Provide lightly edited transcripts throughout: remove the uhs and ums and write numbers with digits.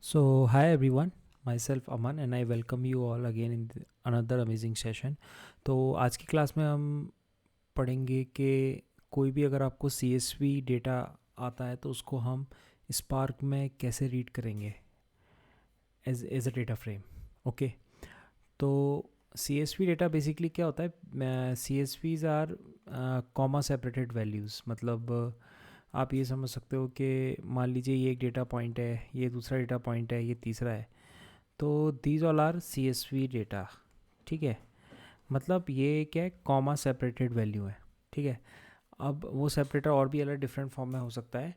Hi everyone, myself Aman and I welcome you all again in another amazing session. तो आज की class में हम पढ़ेंगे कि कोई भी अगर आपको CSV डेटा आता है तो उसको हम स्पार्क में कैसे रीड करेंगे as a data frame. Okay, तो CSV डेटा बेसिकली क्या होता है? CSVs are comma separated values. मतलब आप ये समझ सकते हो कि मान लीजिए ये एक डेटा पॉइंट है, ये दूसरा डेटा पॉइंट है, ये तीसरा है. तो these all are CSV data. ठीक है, मतलब ये क्या है, कॉमा सेपरेटेड वैल्यू है. ठीक है, अब वो सेपरेटर और भी अलग डिफरेंट फॉर्म में हो सकता है.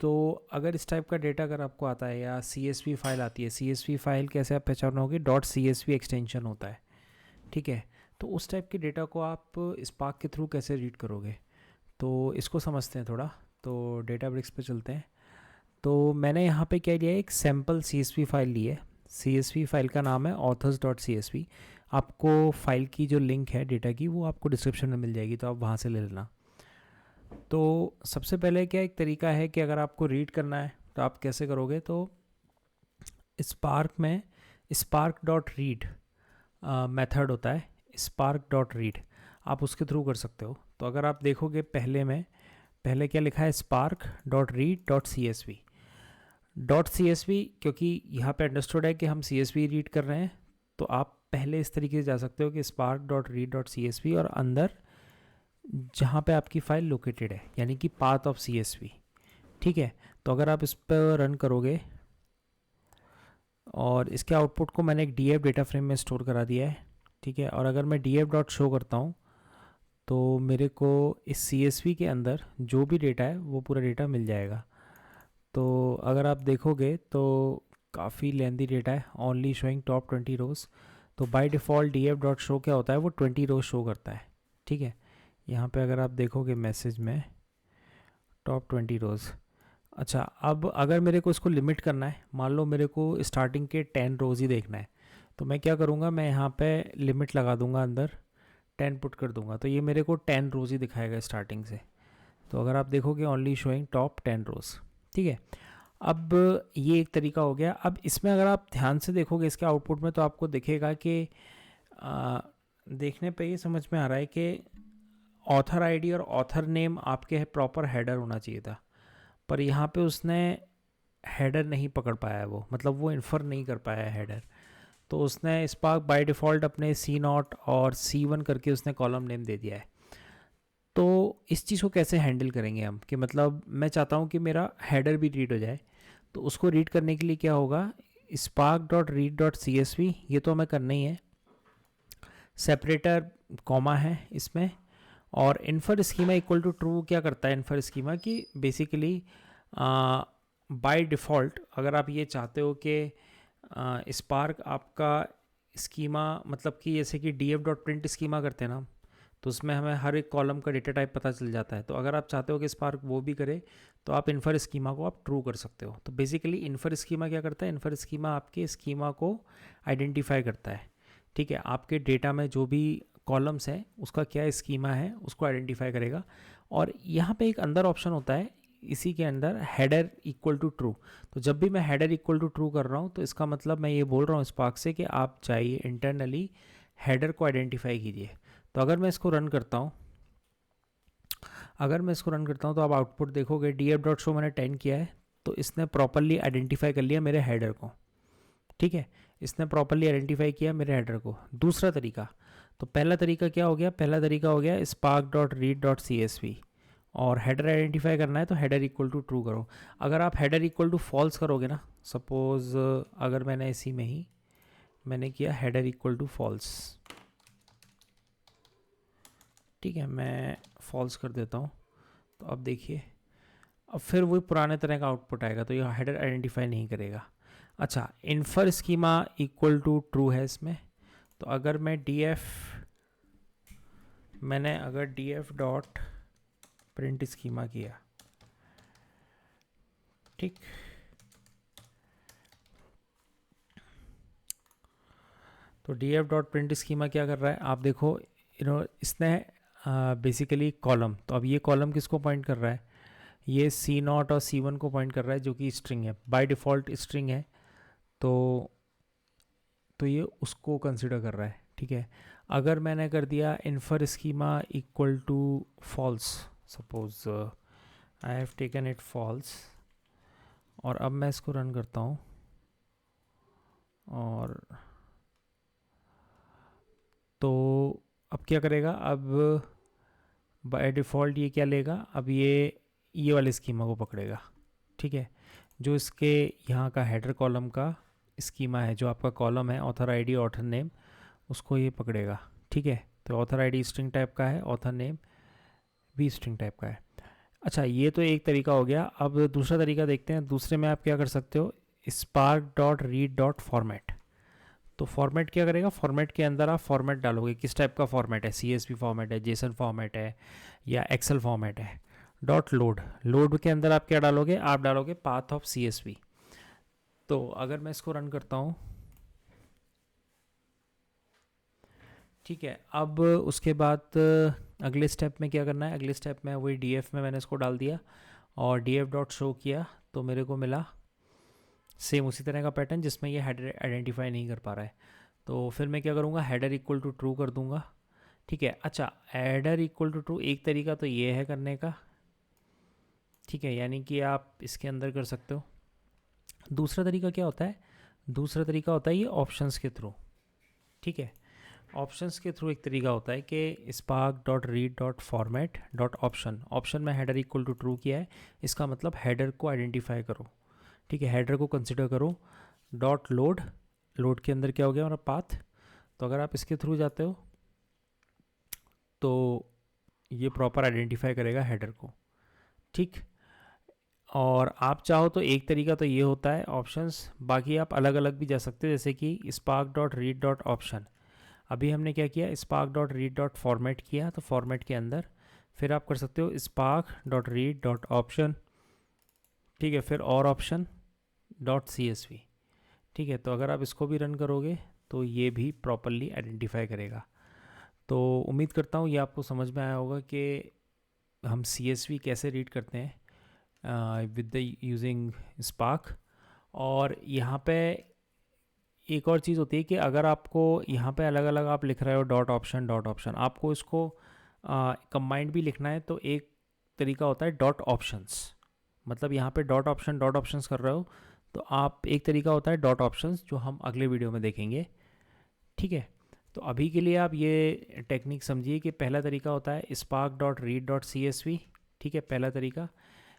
तो अगर इस टाइप का डेटा अगर आपको आता है या CSV फाइल आती है, CSV फाइल कैसे आप पहचानोगे? .csv एक्सटेंशन होता है. ठीक है, तो उस टाइप के डेटा को आप स्पार्क के थ्रू कैसे रीड करोगे, तो इसको समझते हैं थोड़ा. तो डेटाब्रिक्स पे चलते हैं. तो मैंने यहाँ पे क्या लिया है, एक सैम्पल CSV फाइल ली है. CSV फाइल का नाम है authors.csv. आपको फाइल की जो लिंक है डेटा की वो आपको डिस्क्रिप्शन में मिल जाएगी, तो आप वहाँ से ले लेना. तो सबसे पहले क्या एक तरीका है कि अगर आपको रीड करना है तो आप कैसे करोगे? तो स्पार्क में स्पार्क डॉट रीड मेथड होता है, स्पार्क डॉट रीड. आप उसके थ्रू कर सकते हो. तो अगर आप देखोगे पहले क्या लिखा है, spark dot read dot C S V, क्योंकि यहाँ पे अंडरस्टूड है कि हम CSV रीड कर रहे हैं. तो आप पहले इस तरीके से जा सकते हो कि spark dot read dot CSV और अंदर जहाँ पे आपकी फ़ाइल लोकेटेड है, यानी कि पाथ ऑफ CSV. ठीक है, तो अगर आप इस पर रन करोगे और इसके आउटपुट को मैंने एक DF डेटा फ्रेम में स्टोर करा दिया है. ठीक है, और अगर मैं DF डॉट शो करता हूँ तो मेरे को इस CSV के अंदर जो भी डेटा है वो पूरा डेटा मिल जाएगा. तो अगर आप देखोगे तो काफ़ी लेंदी डेटा है, ओनली शोइंग टॉप 20 रोज. तो by default DF dot show क्या होता है, वो 20 रोज शो करता है. ठीक है, यहाँ पे अगर आप देखोगे मैसेज में टॉप 20 रोज. अच्छा, अब अगर मेरे को इसको लिमिट करना है, मान लो मेरे को स्टार्टिंग के 10 रोज ही देखना है, तो मैं क्या करूँगा, मैं यहाँ पे लिमिट लगा दूंगा, अंदर 10 पुट कर दूंगा, तो ये मेरे को 10 रोज ही दिखाएगा स्टार्टिंग से. तो अगर आप देखोगे ओनली शोइंग टॉप 10 रोज. ठीक है, अब ये एक तरीका हो गया. अब इसमें अगर आप ध्यान से देखोगे इसके आउटपुट में तो आपको दिखेगा कि देखने पे ये समझ में आ रहा है कि ऑथर आईडी और ऑथर नेम आपके प्रॉपर हेडर होना चाहिए था, पर यहाँ पे उसने हेडर नहीं पकड़ पाया है, वो मतलब वो इन्फर नहीं कर पाया है हेडर. तो उसने स्पार्क बाय डिफ़ॉल्ट अपने C0 और C1 करके उसने कॉलम नेम दे दिया है. तो इस चीज़ को कैसे हैंडल करेंगे हम, कि मतलब मैं चाहता हूँ कि मेरा हेडर भी रीड हो जाए. तो उसको रीड करने के लिए क्या होगा, spark dot read dot CSV, ये तो हमें करना ही है. सेपरेटर कॉमा है इसमें, और infer schema equal to true क्या करता है इन्फर स्कीमा, कि बेसिकली बाय डिफ़ॉल्ट अगर आप ये चाहते हो कि स्पार्क आपका स्कीमा, मतलब कि जैसे कि DF डॉट प्रिंट स्कीमा करते हैं ना, तो उसमें हमें हर एक कॉलम का डेटा टाइप पता चल जाता है. तो अगर आप चाहते हो कि स्पार्क वो भी करे तो आप इन्फर स्कीमा को आप ट्रू कर सकते हो. तो बेसिकली इन्फर स्कीमा क्या करता है, इन्फर स्कीमा आपके स्कीमा को आइडेंटिफाई करता है. ठीक है, आपके डेटा में जो भी कॉलम्स हैं उसका क्या स्कीमा है उसको आइडेंटिफाई करेगा. और यहाँ पे एक अंदर ऑप्शन होता है इसी के अंदर, हेडर इक्वल टू ट्रू. तो जब भी मैं हेडर इक्वल टू ट्रू कर रहा हूँ तो इसका मतलब मैं ये बोल रहा हूँ स्पार्क से कि आप चाहिए इंटरनली हेडर को आइडेंटिफाई कीजिए. तो अगर मैं इसको रन करता हूँ तो आप आउटपुट देखोगे DF डॉट शो मैंने 10 किया है, तो इसने प्रॉपरली आइडेंटिफाई कर लिया मेरे हेडर को. ठीक है, इसने प्रॉपरली आइडेंटिफाई किया मेरे हेडर को. दूसरा तरीका, तो पहला तरीका क्या हो गया, पहला तरीका हो गया spark dot read dot CSV, और हेडर आइडेंटिफाई करना है तो हेडर इक्वल टू ट्रू करो. अगर आप हेडर इक्वल टू फॉल्स करोगे ना, सपोज अगर मैंने इसी में ही मैंने किया हेडर इक्वल टू फॉल्स. ठीक है, मैं फॉल्स कर देता हूँ. तो अब देखिए, अब फिर वही पुराने तरह का आउटपुट आएगा, तो ये हेडर आइडेंटिफाई नहीं करेगा. अच्छा, infer schema equal to true है इसमें. तो अगर मैं अगर DF डॉट प्रिंट स्कीमा किया, ठीक, तो DF डॉट प्रिंट स्कीमा क्या कर रहा है, आप देखो, इसने बेसिकली कॉलम, तो अब ये कॉलम किसको पॉइंट कर रहा है, ये C0 और C1 को पॉइंट कर रहा है, जो कि स्ट्रिंग है, बाय डिफ़ॉल्ट स्ट्रिंग है. तो ये उसको कंसिडर कर रहा है, ठीक है। अगर मैंने कर दिया infer schema equal to false, suppose I have taken it false, और अब मैं इसको रन करता हूँ, और तो अब क्या करेगा, अब बाय डिफ़ॉल्ट ये क्या लेगा, अब ये वाले स्कीमा को पकड़ेगा, ठीक है। जो इसके यहाँ का हेडर कॉलम का स्कीमा है, जो आपका कॉलम है ऑथर आईडी ऑथर नेम, उसको ये पकड़ेगा, ठीक है। तो ऑथर आईडी स्ट्रिंग टाइप का है, ऑथर नेम भी स्ट्रिंग टाइप का है। अच्छा, ये तो एक तरीका हो गया। अब दूसरा तरीका देखते हैं। दूसरे में आप क्या कर सकते हो, spark dot read dot format. तो फॉर्मेट क्या करेगा, फॉर्मेट के अंदर आप फॉर्मेट डालोगे, किस टाइप का फॉर्मेट है, CSV फॉर्मेट है, जेसन फॉर्मेट है, या एक्सेल फॉर्मेट है। डॉट लोड, लोड के अंदर आप क्या डालोगे, आप डालोगे पाथ ऑफ CSV। तो अगर मैं इसको रन करता हूँ, ठीक है। अब उसके बाद अगले स्टेप में क्या करना है, अगले स्टेप में वही DF में मैंने इसको डाल दिया और DF डॉट शो किया, तो मेरे को मिला सेम उसी तरह का पैटर्न जिसमें ये हेडर आइडेंटिफाई नहीं कर पा रहा है। तो फिर मैं क्या करूँगा, हेडर इक्वल टू ट्रू कर दूंगा, ठीक है। अच्छा, हेडर इक्वल टू ट्रू एक तरीका तो ये है करने का, ठीक है, यानी कि आप इसके अंदर कर सकते हो। दूसरा तरीका क्या होता है, दूसरा तरीका होता है ये ऑप्शंस के थ्रू, ठीक है। ऑप्शंस के थ्रू एक तरीका होता है कि spark dot read dot format dot option, option में हेडर इक्वल टू ट्रू किया है, इसका मतलब हेडर को आइडेंटिफाई करो, ठीक है, हेडर को कंसिडर करो। डॉट लोड, लोड के अंदर क्या हो गया हमारा पाथ। तो अगर आप इसके थ्रू जाते हो तो ये प्रॉपर आइडेंटिफाई करेगा हेडर को, ठीक। और आप चाहो तो एक तरीका तो ये होता है ऑप्शंस, बाकी आप अलग अलग भी जा सकते हो, जैसे कि spark dot read dot option. अभी हमने क्या किया, spark dot read dot format किया, तो फॉर्मेट के अंदर फिर आप कर सकते हो spark dot read dot option, ठीक है, फिर और ऑप्शन डॉट CSV, ठीक है। तो अगर आप इसको भी रन करोगे तो ये भी प्रॉपरली आइडेंटिफाई करेगा। तो उम्मीद करता हूँ ये आपको समझ में आया होगा कि हम CSV कैसे रीड करते हैं विद द यूजिंग स्पार्क। और यहाँ पे एक और चीज़ होती है कि अगर आपको यहाँ पे अलग अलग आप लिख रहे हो डॉट ऑप्शन, आपको इसको कंबाइंड भी लिखना है, तो एक तरीका होता है डॉट ऑप्शंस। मतलब यहाँ पे डॉट ऑप्शंस कर रहे हो, तो आप एक तरीका होता है डॉट ऑप्शंस, जो हम अगले वीडियो में देखेंगे, ठीक है। तो अभी के लिए आप ये टेक्निक समझिए कि पहला तरीका होता है spark dot read dot CSV, ठीक है, पहला तरीका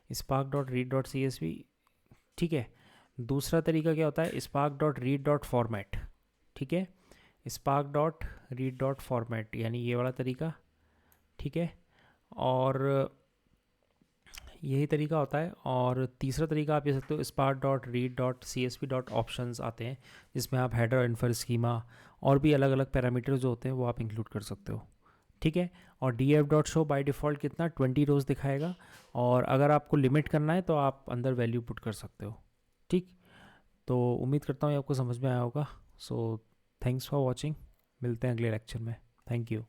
spark dot read dot CSV, ठीक है। दूसरा तरीका क्या होता है, spark dot read dot format, ठीक है, spark dot read dot format, यानी ये वाला तरीका, ठीक है। और यही तरीका होता है। और तीसरा तरीका आप ये सकते हो, spark dot read dot CSV dot options आते हैं, जिसमें आप हेडर, इन्फर स्कीमा और भी अलग अलग पैरामीटर्स जो होते हैं वो आप इंक्लूड कर सकते हो, ठीक है। और DF dot show by default कितना 20 रोज़ दिखाएगा, और अगर आपको लिमिट करना है तो आप अंदर वैल्यू पुट कर सकते हो, ठीक। तो उम्मीद करता हूँ ये आपको समझ में आया होगा। सो थैंक्स फॉर वॉचिंग, मिलते हैं अगले लेक्चर में। Thank you.